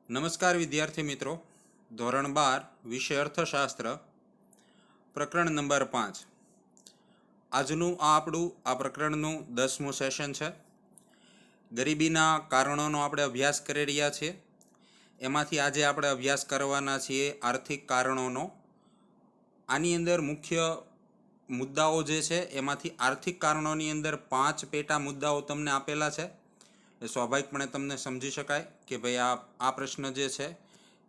નમસ્કાર વિદ્યાર્થી મિત્રો, ધોરણ 12 વિષય અર્થશાસ્ત્ર, પ્રકરણ નંબર 5. આજનું આ પ્રકરણનું 10મું સેશન છે. ગરીબીના કારણોનો આપણે અભ્યાસ કરી રહ્યા છીએ. એમાંથી આજે આપણે અભ્યાસ કરવાના છીએ આર્થિક કારણોનો. આની અંદર મુખ્ય મુદ્દાઓ જે છે એમાંથી આર્થિક કારણોની અંદર 5 પેટા મુદ્દાઓ તમને આપેલા છે. એ સ્વાભાવિકપણે તમને સમજી શકાય કે ભાઈ આ પ્રશ્ન જે છે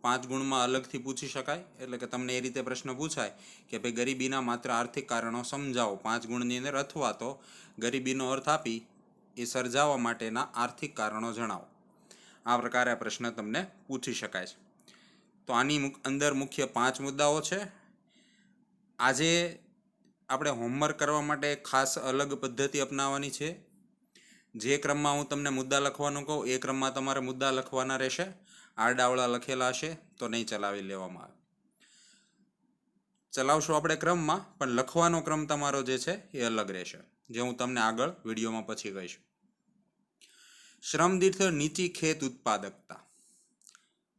5 ગુણમાં અલગથી પૂછી શકાય. એટલે કે તમને એ રીતે પ્રશ્ન પૂછાય કે ભાઈ ગરીબીના માત્ર આર્થિક કારણો સમજાવો 5 ગુણની અંદર, અથવા તો ગરીબીનો અર્થ આપી એ સર્જાવવા માટેના આર્થિક કારણો જણાવો. આ પ્રકારે આ પ્રશ્ન તમને પૂછી શકાય છે. તો આની અંદર મુખ્ય 5 મુદ્દાઓ છે. આજે આપણે હોમવર્ક કરવા માટે ખાસ અલગ પદ્ધતિ અપનાવવાની છે. જે ક્રમમાં હું તમને મુદ્દા લખવાનું કહું એ ક્રમમાં તમારે મુદ્દા લખવાના રહેશે. આરડાવળા લખેલા હશે તો નહીં ચલાવી લેવામાં આવે. ચલાવશું આપણે ક્રમમાં, પણ લખવાનો ક્રમ તમારો જે છે એ અલગ રહેશે, જે હું તમને આગળ વિડીયોમાં પછી કહીશ. શ્રમ દીઠ નીચી ખેત ઉત્પાદકતા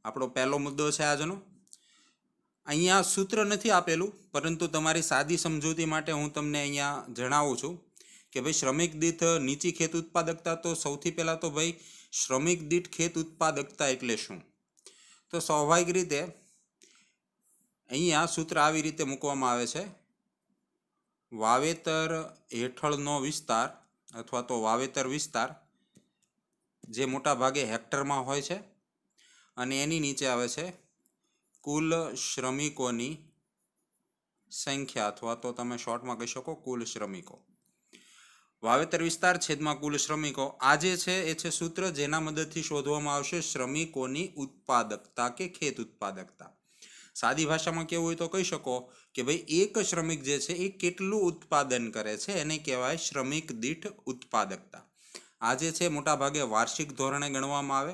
આપણો પહેલો મુદ્દો છે આજનો. અહીંયા સૂત્ર નથી આપેલું, પરંતુ તમારી સાદી સમજૂતી માટે હું તમને અહીંયા જણાવું છું કે ભાઈ શ્રમિક દીઠ નીચી ખેત ઉત્પાદકતા. તો સૌથી પહેલાં તો ભાઈ શ્રમિક દીઠ ખેત ઉત્પાદકતા એટલે શું? તો સ્વાભાવિક રીતે અહીંયા સૂત્ર આવી રીતે મૂકવામાં આવે છે: વાવેતર હેઠળનો વિસ્તાર અથવા તો વાવેતર વિસ્તાર, જે મોટા ભાગે હેક્ટરમાં હોય છે, અને એની નીચે આવે છે કુલ શ્રમિકોની સંખ્યા, અથવા તો તમે શોર્ટમાં કહી શકો કુલ શ્રમિકો. વાવેતર વિસ્તાર છેદમાં કુલ શ્રમિકો. આ જે છે એ છે સૂત્ર જેના મદદથી શોધવામાં આવશે શ્રમિકોની ઉત્પાદકતા કે ખેત ઉત્પાદકતા. સાદી ભાષામાં કેવું હોય તો કહી શકો કે ભાઈ એક શ્રમિક જે છે એ કેટલું ઉત્પાદન કરે છે એને કહેવાય શ્રમિક દીઠ ઉત્પાદકતા. આ જે છે મોટા ભાગે વાર્ષિક ધોરણે ગણવામાં આવે.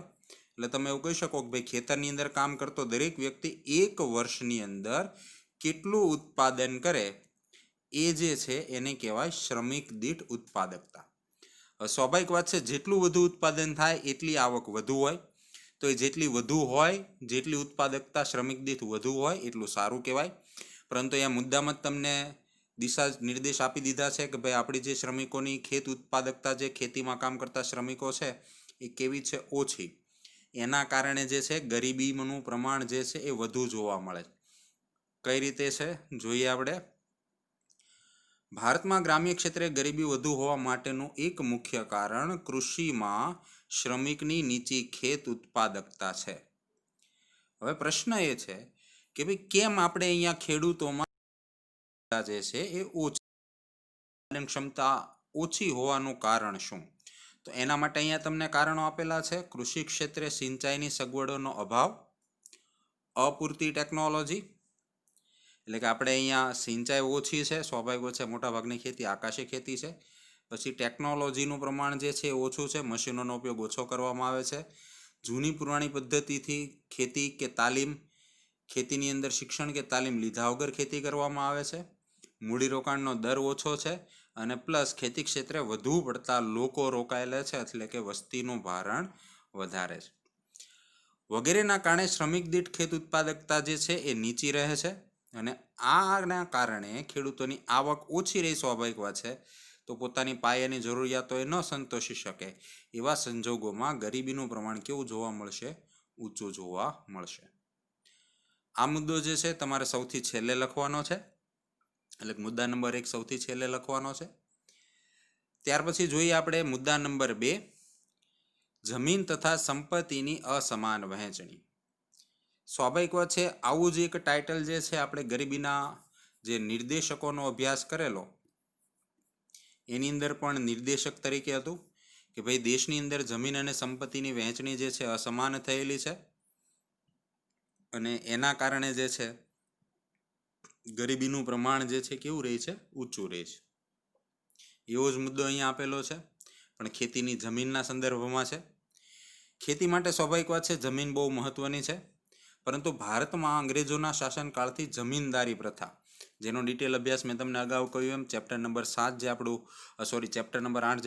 એટલે તમે એવું કહી શકો કે ભાઈ ખેતરની અંદર કામ કરતો દરેક વ્યક્તિ એક વર્ષની અંદર કેટલું ઉત્પાદન કરે એ જે છે એને કહેવાય શ્રમિક દીઠ ઉત્પાદકતા. સ્વાભાવિક વાત છે, જેટલું વધુ ઉત્પાદન થાય એટલી આવક વધુ હોય. તો એ જેટલી વધુ હોય, જેટલી ઉત્પાદકતા શ્રમિક દીઠ વધુ હોય એટલું સારું કહેવાય. પરંતુ અહીંયા મુદ્દામાં તમને દિશા નિર્દેશ આપી દીધા છે કે ભાઈ આપણી જે શ્રમિકોની ખેત ઉત્પાદકતા, જે ખેતીમાં કામ કરતા શ્રમિકો છે એ કેવી છે? ઓછી. એના કારણે જે છે ગરીબીનું પ્રમાણ જે છે એ વધુ જોવા મળે. કઈ રીતે છે જોઈએ આપણે. ભારતમાં ગ્રામ્ય ક્ષેત્રે ગરીબી વધુ હોવા માટેનું એક મુખ્ય કારણ કૃષિમાં શ્રમિકની નીચી ખેત ઉત્પાદકતા છે. હવે પ્રશ્ન એ છે કે ભાઈ કેમ આપણે અહીંયા ખેડૂતોમાં જે છે એ ઓછી ક્ષમતા ઓછી હોવાનું કારણ શું? તો એના માટે અહીંયા તમને કારણો આપેલા છે: કૃષિ ક્ષેત્રે સિંચાઈની સગવડોનો અભાવ, અપૂરતી ટેકનોલોજી, એટલે કે આપણે અહીંયા સિંચાઈ ઓછી છે, સ્વાભાવિક છે, મોટાભાગની ખેતી આકાશી ખેતી છે. પછી ટેકનોલોજીનું પ્રમાણ જે છે એ ઓછું છે, મશીનોનો ઉપયોગ ઓછો કરવામાં આવે છે. જૂની પુરાણી પદ્ધતિથી ખેતી કે તાલીમ, ખેતીની અંદર શિક્ષણ કે તાલીમ લીધા વગર ખેતી કરવામાં આવે છે. મૂડીરોકાણનો દર ઓછો છે, અને પ્લસ ખેતી ક્ષેત્રે વધુ પડતા લોકો રોકાયેલા છે, એટલે કે વસ્તીનું ભારણ વધારે છે. વગેરેના કારણે શ્રમિક દીઠ ખેત ઉત્પાદકતા જે છે એ નીચી રહે છે, અને આના કારણે ખેડૂતોની આવક ઓછી રહી. સ્વાભાવિક વાત છે, તો પોતાની પાયાની જરૂરિયાતો એ ન સંતોષી શકે. એવા સંજોગોમાં ગરીબીનું પ્રમાણ કેવું જોવા મળશે? ઊંચું જોવા મળશે. આ મુદ્દો જે છે તમારે સૌથી છેલ્લે લખવાનો છે, એટલે મુદ્દા નંબર 1 સૌથી છેલ્લે લખવાનો છે. ત્યાર પછી જોઈએ આપણે મુદ્દા નંબર 2, જમીન તથા સંપત્તિની અસમાન વહેંચણી. સ્વાભાવિક વાત છે, આવું જ એક ટાઇટલ જે છે આપણે ગરીબીના જે નિર્દેશકોનો અભ્યાસ કરેલો એની અંદર પણ નિર્દેશક તરીકે હતું કે ભાઈ દેશની અંદર જમીન અને સંપત્તિની વહેંચણી જે છે અસમાન થયેલી છે, અને એના કારણે જે છે ગરીબીનું પ્રમાણ જે છે કેવું રહે છે? ઊંચું રહે છે. એવો જ મુદ્દો અહીંયા આપેલો છે, પણ ખેતીની જમીનના સંદર્ભમાં છે. ખેતી માટે સ્વાભાવિક વાત છે જમીન બહુ મહત્વની છે, પરંતુ ભારતમાં અંગ્રેજોના શાસનકાળથી જમીનદારી પ્રથા, જેનો ડિટેલ અભ્યાસ મેં તમને અગાઉ કહ્યું એમ ચેપ્ટર નંબર 8 જે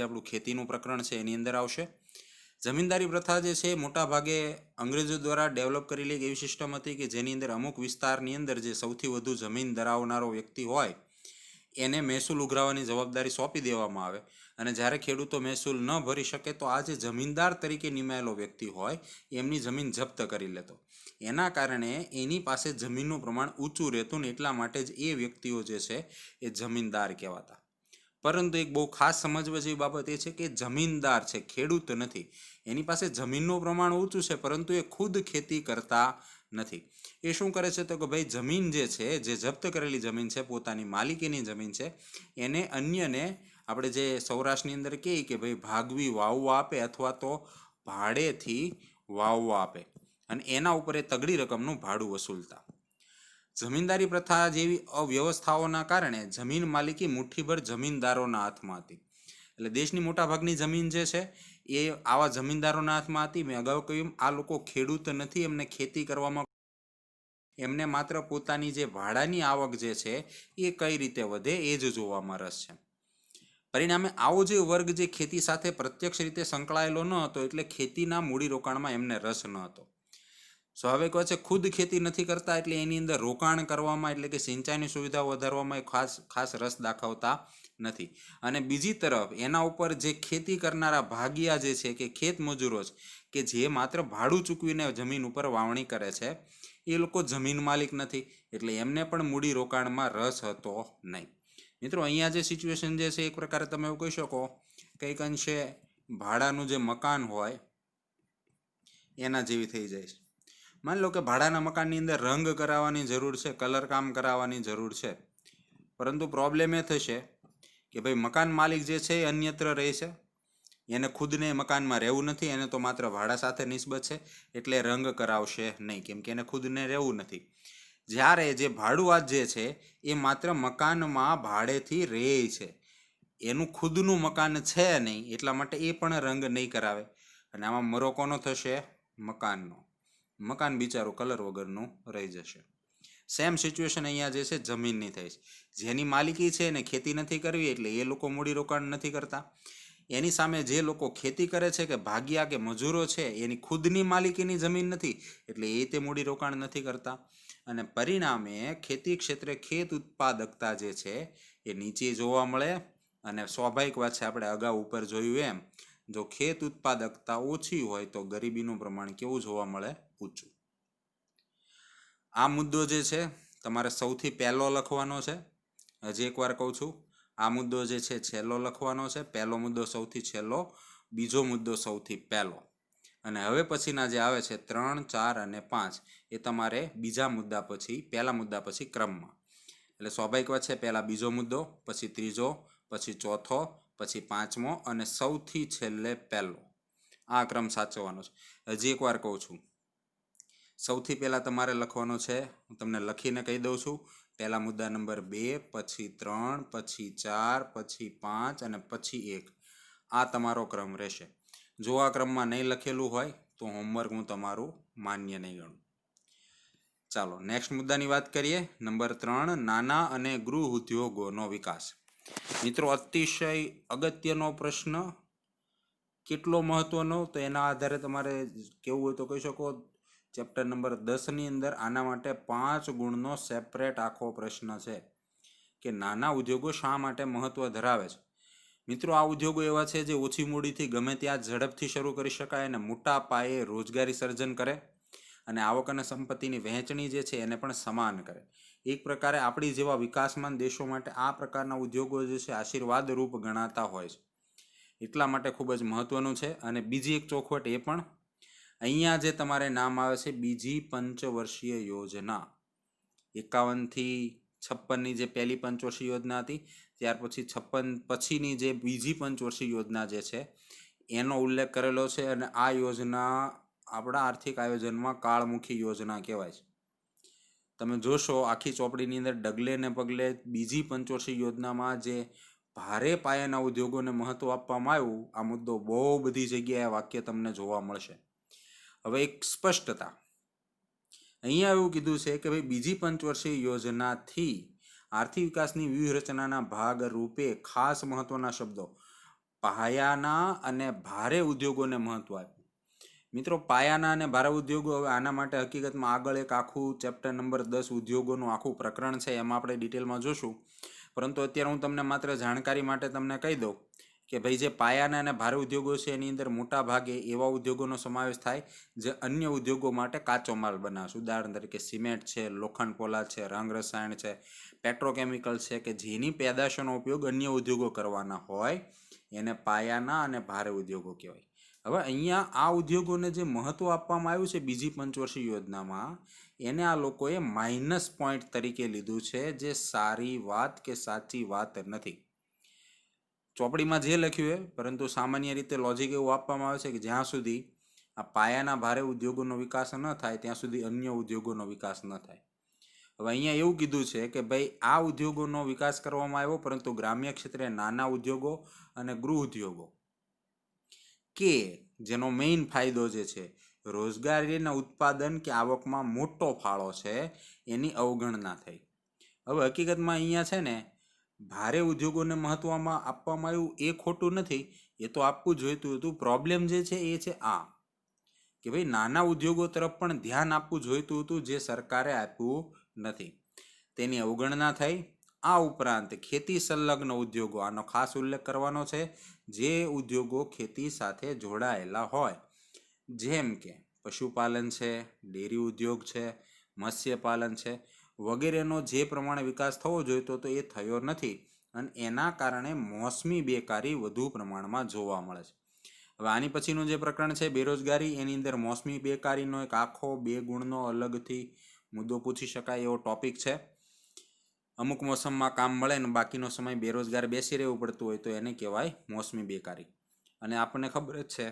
આપણું ખેતીનું પ્રકરણ છે એની અંદર આવશે. જમીનદારી પ્રથા જે છે મોટા ભાગે અંગ્રેજો દ્વારા ડેવલપ કરેલી એક એવી સિસ્ટમ હતી કે જેની અંદર અમુક વિસ્તારની અંદર જે સૌથી વધુ જમીન ધરાવનારો વ્યક્તિ હોય એને મહેસૂલ ઉઘરાવવાની જવાબદારી સોંપી દેવામાં આવે, અને જ્યારે ખેડૂતો મહેસૂલ ન ભરી શકે તો આ જે જમીનદાર તરીકે નિમાયેલો વ્યક્તિ હોય એમની જમીન જપ્ત કરી લેતો. એના કારણે એની પાસે જમીનનું પ્રમાણ ઊંચું રહેતું ને એટલા માટે જ એ વ્યક્તિઓ જે છે એ જમીનદાર કહેવાતા. પરંતુ એક બહુ ખાસ સમજવા જેવી બાબત એ છે કે જમીનદાર છે, ખેડૂત નથી. એની પાસે જમીનનું પ્રમાણ ઊંચું છે પરંતુ એ ખુદ ખેતી કરતા નથી. એ શું કરે છે તો કે ભાઈ જમીન જે છે, જે જપ્ત કરેલી જમીન છે, પોતાની માલિકીની જમીન છે, એને અન્યને, આપણે જે સૌરાષ્ટ્રની અંદર કહીએ કે ભાઈ ભાગવી વાવવા આપે અથવા તો ભાડેથી વાવવા આપે, અને એના ઉપર એ તગડી રકમનું ભાડું વસૂલતા. જમીનદારી પ્રથા જેવી અવ્યવસ્થાઓના કારણે જમીન માલિકી મુઠ્ઠીભર જમીનદારોના હાથમાં હતી. એટલે દેશની મોટાભાગની જમીન જે છે એ આવા જમીનદારોના હાથમાં હતી. મેં અગાઉ કહ્યું આ લોકો ખેડૂત નથી, એમને ખેતી કરવામાં, એમને માત્ર પોતાની જે ભાડાની આવક જે છે એ કઈ રીતે વધે એ જ જોવામાં રસ છે. પરિણામે આવો જે વર્ગ જે ખેતી સાથે પ્રત્યક્ષ રીતે સંકળાયેલો ન હતો એટલે ખેતીના મૂડીરોકાણમાં એમને રસ ન હતો. સ્વાભાવિક વાત છે, ખુદ ખેતી નથી કરતા એટલે એની અંદર રોકાણ કરવામાં, એટલે કે સિંચાઈની સુવિધા વધારવામાં ખાસ રસ દાખવતા નથી. અને બીજી તરફ એના ઉપર જે ખેતી કરનારા ભાગિયા જે છે કે ખેત મજૂરો કે જે માત્ર ભાડું ચૂકવીને જમીન ઉપર વાવણી કરે છે, એ લોકો જમીન માલિક નથી એટલે એમને પણ મૂડી રોકાણમાં રસ હતો નહીં. મિત્રો, અહીંયા જે સિચ્યુએશન જે છે એક પ્રકારે તમે એવું કહી શકો કંઈક અંશે ભાડાનું જે મકાન હોય એના જેવી થઈ જાય છે. માની લો કે ભાડાના મકાનની અંદર રંગ કરાવવાની જરૂર છે, કલર કામ કરાવવાની જરૂર છે, પરંતુ પ્રોબ્લેમ એ થશે કે ભાઈ મકાન માલિક જે છે એ અન્યત્ર રહે છે, એને ખુદને મકાનમાં રહેવું નથી, એને તો માત્ર ભાડા સાથે નિસ્બત છે એટલે રંગ કરાવશે નહીં, કેમ કે એને ખુદને રહેવું નથી. જ્યારે જે ભાડુઆત જે છે એ માત્ર મકાનમાં ભાડેથી રહે છે, એનું ખુદનું મકાન છે નહીં, એટલા માટે એ પણ રંગ નહીં કરાવે. અને આમાં મરો કોનો થશે? મકાનનો. મકાન બિચારું કલર વગરનું રહી જશે. સેમ સિચ્યુએશન અહીંયા જે છે જમીનની થઈ છે. જેની માલિકી છે ને ખેતી નથી કરવી એટલે એ લોકો મૂડીરોકાણ નથી કરતા. એની સામે જે લોકો ખેતી કરે છે કે ભાગિયા કે મજૂરો છે, એની ખુદની માલિકીની જમીન નથી એટલે એ તે મૂડીરોકાણ નથી કરતા. અને પરિણામે ખેતી ક્ષેત્રે ખેત ઉત્પાદકતા જે છે એ નીચે જોવા મળે. અને સ્વાભાવિક વાત છે, આપણે અગાઉ ઉપર જોયું એમ, જો ખેત ઉત્પાદકતા ઓછી હોય તો ગરીબીનું પ્રમાણ કેવું જોવા મળે? ઊંચું. આ મુદ્દો જે છે તમારે સૌથી પહેલો લખવાનો છે. હજી એકવાર કહું છું, આ મુદ્દો જે છે છેલ્લો લખવાનો છે. પહેલો મુદ્દો સૌથી છેલ્લો, બીજો મુદ્દો સૌથી પહેલો. અને હવે પછીના જે આવે છે 3, 4 અને 5 એ તમારે બીજા મુદ્દા પછી, પહેલા મુદ્દા પછી ક્રમમાં. એટલે સ્વાભાવિક વાત છે, પહેલા બીજો મુદ્દો, પછી ત્રીજો, પછી ચોથો, પછી પાંચમો અને સૌથી છેલ્લે પહેલો. આ ક્રમ સાચવવાનો છે. હજી એકવાર કહું છું, સૌથી પહેલા તમારે લખવાનો છે, હું તમને લખીને કહી દઉં છું. પહેલા મુદ્દા નંબર 2, પછી 3, પછી 4, પછી 5 અને પછી 1. આ તમારો ક્રમ રહેશે. જો આ ક્રમમાં નહીં લખેલું હોય તો હોમવર્ક હું તમારું માન્ય નહીં ગણું. ચાલો નેક્સ્ટ મુદ્દાની વાત કરીએ. નંબર 3, નાના અને ગૃહ ઉદ્યોગોનો વિકાસ. મિત્રો, અતિશય અગત્યનો પ્રશ્ન. કેટલો મહત્વનો તો એના આધારે તમારે કેવું હોય તો કહી શકો. ચેપ્ટર નંબર 10ની અંદર આના માટે 5 ગુણનો સેપરેટ આખો પ્રશ્ન છે કે નાના ઉદ્યોગો શા માટે મહત્વ ધરાવે છે. મિત્રો, આ ઉદ્યોગો એવા છે જે ઓછી મૂડીથી ગમે ત્યાં ઝડપથી શરૂ કરી શકાય અને મોટા પાયે રોજગારી સર્જન કરે અને આવક અને સંપત્તિની વહેંચણી જે છે એને પણ સમાન કરે. એક પ્રકારે આપણી જેવા વિકાસમાન દેશો માટે આ પ્રકારના ઉદ્યોગો જે છે આશીર્વાદ રૂપ ગણાતા હોય છે. એટલા માટે ખૂબ જ મહત્વનું છે. અને બીજી એક ચોખવટ એ પણ, અહીંયા જે તમારે નામ આવે છે બીજી પંચવર્ષીય યોજના. 51 થી 56ની જે પહેલી પંચવર્ષીય યોજના હતી, ત્યાર પછી 56 પછીની જે બીજી પંચવર્ષીય યોજના જે છે એનો ઉલ્લેખ કરેલો છે. અને આ યોજના આપણા આર્થિક આયોજનમાં કાળમુખી યોજના કહેવાય છે. તમે જોશો આખી ચોપડીની અંદર ડગલે ને પગલે બીજી પંચવર્ષીય યોજનામાં જે ભારે પાયાના ઉદ્યોગોને મહત્વ આપવામાં આવ્યું, આ મુદ્દો બહુ બધી જગ્યાએ વાક્ય તમને જોવા મળશે. હવે એક સ્પષ્ટતા, અહીંયા એવું કીધું છે કે ભાઈ બીજી પંચવર્ષીય યોજનાથી આર્થિક વિકાસની વ્યૂહરચનાના ભાગ રૂપે ખાસ મહત્વના શબ્દો. પાયાના અને ભારે ઉદ્યોગોને મહત્વ આપ્યું. મિત્રો, પાયાના અને ભારે ઉદ્યોગો, હવે આના માટે હકીકતમાં આગળ એક આખું ચેપ્ટર નંબર 10 ઉદ્યોગોનું આખું પ્રકરણ છે, એમાં આપણે ડિટેલમાં જોશું. પરંતુ અત્યારે હું તમને માત્ર જાણકારી માટે તમને કહી દઉં કે ભાઈ, જે પાયાના અને ભારે ઉદ્યોગો છે એની અંદર મોટા ભાગે એવા ઉદ્યોગોનો સમાવેશ થાય જે અન્ય ઉદ્યોગો માટે કાચો માલ બનાવશે. ઉદાહરણ તરીકે સિમેન્ટ છે, લોખંડ પોલાદ છે, રંગ રસાયણ છે, પેટ્રોકેમિકલ છે, કે જેની પેદાશોનો ઉપયોગ અન્ય ઉદ્યોગો કરવાના હોય એને પાયાના અને ભારે ઉદ્યોગો કહેવાય. હવે અહીંયા આ ઉદ્યોગોને જે મહત્વ આપવામાં આવ્યું છે બીજી પંચવર્ષીય યોજનામાં, એને આ લોકોએ માઇનસ પોઈન્ટ તરીકે લીધું છે, જે સારી વાત કે સાચી વાત નથી. ચોપડીમાં જે લખ્યું એ, પરંતુ સામાન્ય રીતે લોજિક એવું આપવામાં આવે છે કે જ્યાં સુધી આ પાયાના ભારે ઉદ્યોગોનો વિકાસ ન થાય ત્યાં સુધી અન્ય ઉદ્યોગોનો વિકાસ ન થાય. હવે અહીંયા એવું કીધું છે કે ભાઈ, આ ઉદ્યોગોનો વિકાસ કરવામાં આવ્યો, પરંતુ ગ્રામ્ય ક્ષેત્રે નાના ઉદ્યોગો અને ગૃહ ઉદ્યોગો કે જેનો મેઇન ફાયદો જે છે રોજગારીના ઉત્પાદન કે આવકમાં મોટો ફાળો છે, એની અવગણના થઈ. હવે હકીકતમાં અહીંયા છે ને, ભારે ઉદ્યોગોને મહત્વમાં આપવામાં આવ્યું એ ખોટું નથી, એ તો આપવું જોઈતું હતું. પ્રોબ્લેમ જે છે એ છે આ કે ભાઈ, નાના ઉદ્યોગો તરફ પણ ધ્યાન આપવું જોઈતું હતું, જે સરકારે આપ્યું નથી, તેની અવગણના થઈ. આ ઉપરાંત ખેતી સંલગ્ન ઉદ્યોગો, આનો ખાસ ઉલ્લેખ કરવાનો છે, જે ઉદ્યોગો ખેતી સાથે જોડાયેલા હોય, જેમ કે પશુપાલન છે, ડેરી ઉદ્યોગ છે, મત્સ્યપાલન છે વગેરેનો જે પ્રમાણે વિકાસ થવો જોઈતો હતો એ થયો નથી, અને એના કારણે મોસમી બેકારી વધુ પ્રમાણમાં જોવા મળે છે. હવે આની પછીનું જે પ્રકરણ છે બેરોજગારી, એની અંદર મોસમી બેકારીનો એક આખો 2 ગુણનો અલગથી મુદ્દો પૂછી શકાય એવો ટોપિક છે. અમુક મોસમમાં કામ મળે ને બાકીનો સમય બેરોજગાર બેસી રહેવું પડતું હોય તો એને કહેવાય મોસમી બેકારી. અને આપણને ખબર જ છે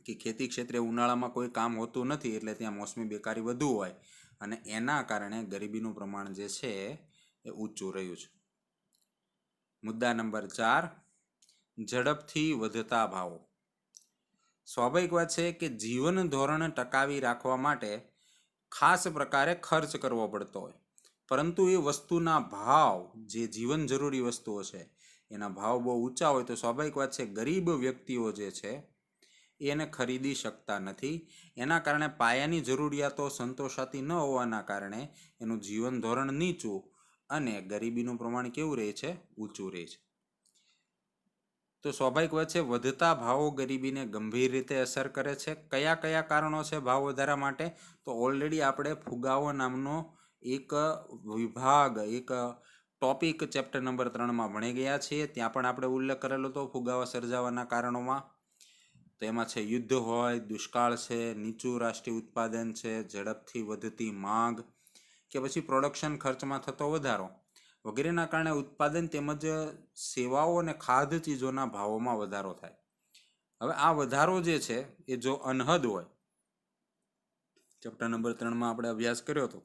કે ખેતી ક્ષેત્રે ઉનાળામાં કોઈ કામ હોતું નથી, એટલે ત્યાં મોસમી બેકારી વધુ હોય, અને એના કારણે ગરીબીનું પ્રમાણ જે છે એ ઊંચું રહ્યું છે. મુદ્દા નંબર 4, ઝડપથી વધતા ભાવો. સ્વાભાવિક વાત છે કે જીવન ધોરણ ટકાવી રાખવા માટે ખાસ પ્રકારે ખર્ચ કરવો પડતો હોય, પરંતુ એ વસ્તુના ભાવ, જે જીવન જરૂરી વસ્તુઓ છે એના ભાવ બહુ ઊંચા હોય, તો સ્વાભાવિક વાત છે ગરીબ વ્યક્તિઓ જે છે એને ખરીદી શકતા નથી. એના કારણે પાયાની જરૂરિયાતો સંતોષાતી ન હોવાના કારણે એનું જીવન ધોરણ નીચું અને ગરીબીનું પ્રમાણ કેવું રહે છે? ઊંચું રહે છે. તો સ્વાભાવિક વાત છે વધતા ભાવો ગરીબીને ગંભીર રીતે અસર કરે છે. કયા કયા કારણો છે ભાવ વધારા માટે? તો ઓલરેડી આપણે ફુગાવો નામનો એક વિભાગ, એક ટોપિક ચેપ્ટર નંબર 3માં ભણી ગયા છીએ. ત્યાં પણ આપણે ઉલ્લેખ કરેલો હતો ફુગાવા સર્જાવાના કારણોમાં. તો એમાં છે યુદ્ધ હોય, દુષ્કાળ છે, નીચું રાષ્ટ્રીય ઉત્પાદન છે, ઝડપથી વધતી માંગ, કે પછી પ્રોડક્શન ખર્ચમાં થતો વધારો વગેરેના કારણે ઉત્પાદન તેમજ સેવાઓ અને ખાદ્ય ચીજોના ભાવોમાં વધારો થાય. હવે આ વધારો જે છે એ જો અનહદ હોય, ચેપ્ટર નંબર 3માં આપણે અભ્યાસ કર્યો હતો,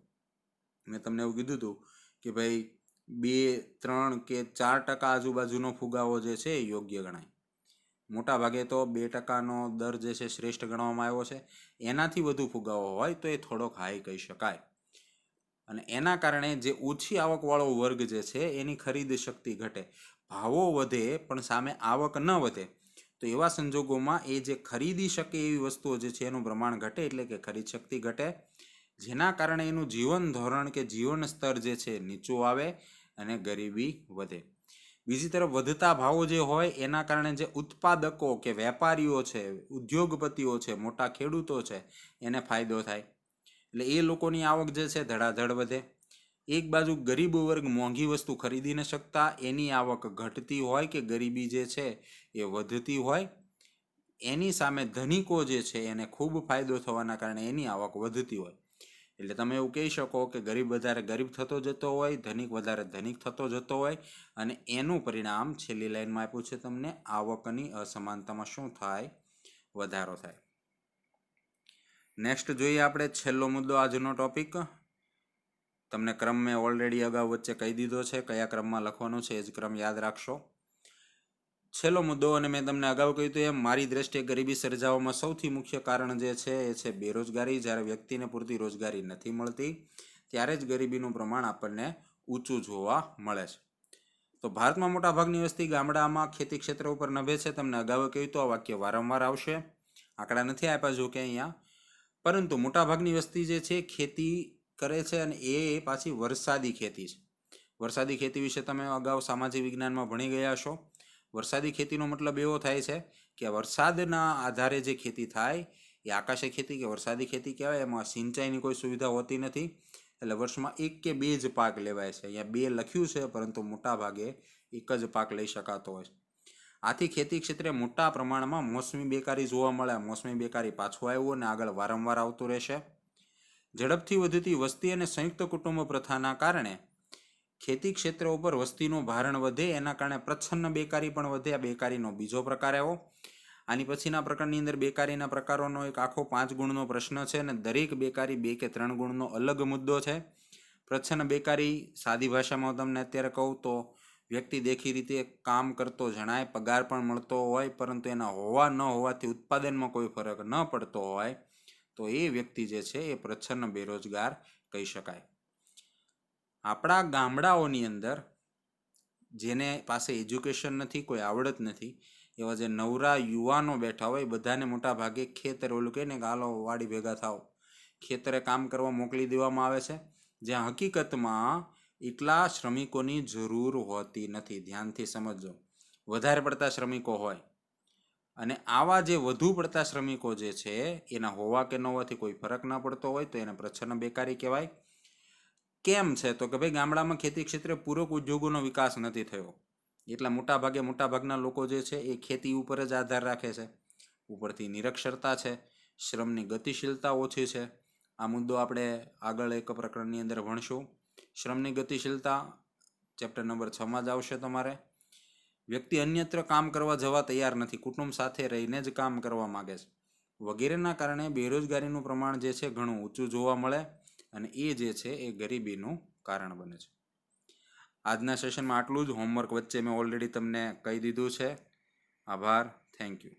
મેં તમને એવું કીધું હતું કે ભાઈ 2, 3 કે 4% આજુબાજુનો ફુગાવો જે છે એ યોગ્ય ગણાય. મોટા ભાગે તો 2%નો દર જે છે શ્રેષ્ઠ ગણવામાં આવ્યો છે. એનાથી વધુ ફુગાવો હોય તો એ થોડોક હાઈ કહી શકાય. અને એના કારણે જે ઓછી આવકવાળો વર્ગ જે છે એની ખરીદ શક્તિ ઘટે. ભાવો વધે પણ સામે આવક ન વધે, તો એવા સંજોગોમાં એ જે ખરીદી શકે એવી વસ્તુઓ જે છે એનું પ્રમાણ ઘટે, એટલે કે ખરીદ શક્તિ ઘટે, જેના કારણે એનું જીવન ધોરણ કે જીવન સ્તર જે છે નીચું આવે અને ગરીબી વધે. બીજી તરફ વધતા ભાવો જે હોય એના કારણે જે ઉત્પાદકો કે વેપારીઓ છે, ઉદ્યોગપતિઓ છે, મોટા ખેડૂતો છે, એને ફાયદો થાય, એટલે એ લોકોની આવક જે છે ધડાધડ વધે. એક બાજુ ગરીબ વર્ગ મોંઘી વસ્તુ ખરીદી ન શકતા, એની આવક ઘટતી હોય કે ગરીબી જે છે એ વધતી હોય. એની સામે ધનિકો જે છે એને ખૂબ ફાયદો થવાના કારણે એની આવક વધતી હોય. એટલે તમે એવું કહી શકો કે ગરીબ વધારે ગરીબ થતો જતો હોય, ધનિક વધારે ધનિક થતો જતો હોય, અને એનું પરિણામ છેલ્લી લાઈનમાં આપ્યું છે તમને, આવકની અસમાનતામાં શું થાય? વધારો થાય. નેક્સ્ટ જોઈએ આપણે છેલ્લો મુદ્દો આજનો ટોપિક. તમને ક્રમ મેં ઓલરેડી અગાઉ વચ્ચે કહી દીધો છે, કયા ક્રમમાં લખવાનું છે એ જ ક્રમ યાદ રાખશો. છેલ્લો મુદ્દો, અને મેં તમને અગાઉ કહ્યું હતું એમ, મારી દ્રષ્ટિએ ગરીબી સર્જાવામાં સૌથી મુખ્ય કારણ જે છે એ છે બેરોજગારી. જ્યારે વ્યક્તિને પૂરતી રોજગારી નથી મળતી ત્યારે જ ગરીબીનું પ્રમાણ આપણને ઊંચું જોવા મળે છે. તો ભારતમાં મોટાભાગની વસ્તી ગામડામાં ખેતી ક્ષેત્ર ઉપર નભે છે. તમને અગાઉ કહ્યું તો આ વાક્ય વારંવાર આવશે. આંકડા નથી આપ્યા જો કે અહીંયા, પરંતુ મોટાભાગની વસ્તી જે છે ખેતી કરે છે અને એ પાછી વરસાદી ખેતી છે. વરસાદી ખેતી વિશે તમે અગાઉ સામાજિક વિજ્ઞાનમાં ભણી ગયા છો. વરસાદી ખેતીનો મતલબ એવો થાય છે કે વરસાદના આધારે જે ખેતી થાય એ આકાશી ખેતી કે વરસાદી ખેતી કહેવાય. એમાં સિંચાઈની કોઈ સુવિધા હોતી નથી, એટલે વર્ષમાં એક કે બે જ પાક લેવાય છે. અહીંયા બે લખ્યું છે, પરંતુ મોટા ભાગે એક જ પાક લઈ શકાતો હોય છે. આથી ખેતી ક્ષેત્રે મોટા પ્રમાણમાં મોસમી બેકારી જોવા મળે. મોસમી બેકારી પાછું આવ્યું અને આગળ વારંવાર આવતું રહેશે. ઝડપથી વધતી વસ્તી અને સંયુક્ત કુટુંબ પ્રથાના કારણે ખેતી ક્ષેત્ર ઉપર વસ્તીનું ભારણ વધે, એના કારણે પ્રચ્છન્ન બેકારી પણ વધે. આ બેકારીનો બીજો પ્રકાર આવ્યો. આની પછીના પ્રકારની અંદર બેકારીના પ્રકારોનો એક આખો 5 ગુણનો પ્રશ્ન છે અને દરેક બેકારી 2 કે 3 ગુણનો અલગ મુદ્દો છે. પ્રચ્છન્ન બેકારી સાદી ભાષામાં તમને અત્યારે કહું તો વ્યક્તિ દેખી રીતે કામ કરતો જણાય, પગાર પણ મળતો હોય, પરંતુ એના હોવા ન હોવાથી ઉત્પાદનમાં કોઈ ફરક ન પડતો હોય, તો એ વ્યક્તિ જે છે એ પ્રચ્છન્ન બેરોજગાર કહી શકાય. આપણા ગામડાઓની અંદર જેને પાસે એજ્યુકેશન નથી, કોઈ આવડત નથી, એવા જે નવરા યુવાનો બેઠા હોય, બધાને મોટા ભાગે ખેતર, ઓલું કહે ને કે હાલો વાડી ભેગા થાવ, ખેતરે કામ કરવા મોકલી દેવામાં આવે છે, જ્યાં હકીકતમાં એટલા શ્રમિકોની જરૂર હોતી નથી. ધ્યાનથી સમજો. વધારે પડતા શ્રમિકો હોય અને આવા જે વધુ પડતા શ્રમિકો જે છે એના હોવા કે ન હોવાથી કોઈ ફરક ન પડતો હોય, તો એને પ્રચ્છન્ન બેકારી કહેવાય. કેમ છે તો કે ભાઈ ગામડામાં ખેતી ક્ષેત્રે પૂરક ઉદ્યોગોનો વિકાસ નથી થયો, એટલા મોટાભાગના લોકો જે છે એ ખેતી ઉપર જ આધાર રાખે છે. ઉપરથી નિરક્ષરતા છે, શ્રમની ગતિશીલતા ઓછી છે. આ મુદ્દો આપણે આગળ એક પ્રકરણની અંદર ભણશું. શ્રમની ગતિશીલતા ચેપ્ટર નંબર 6માં જ આવશે તમારે. વ્યક્તિ અન્યત્ર કામ કરવા જવા તૈયાર નથી, કુટુંબ સાથે રહીને જ કામ કરવા માગે છે, વગેરેના કારણે બેરોજગારીનું પ્રમાણ જે છે ઘણું ઊંચું જોવા મળે અને એ જે છે એ ગરીબીનું કારણ બને છે. આજના સેશનમાં આટલું જ. હોમવર્ક વચ્ચે મેં ઓલરેડી તમને કહી દીધું છે. આભાર. Thank you.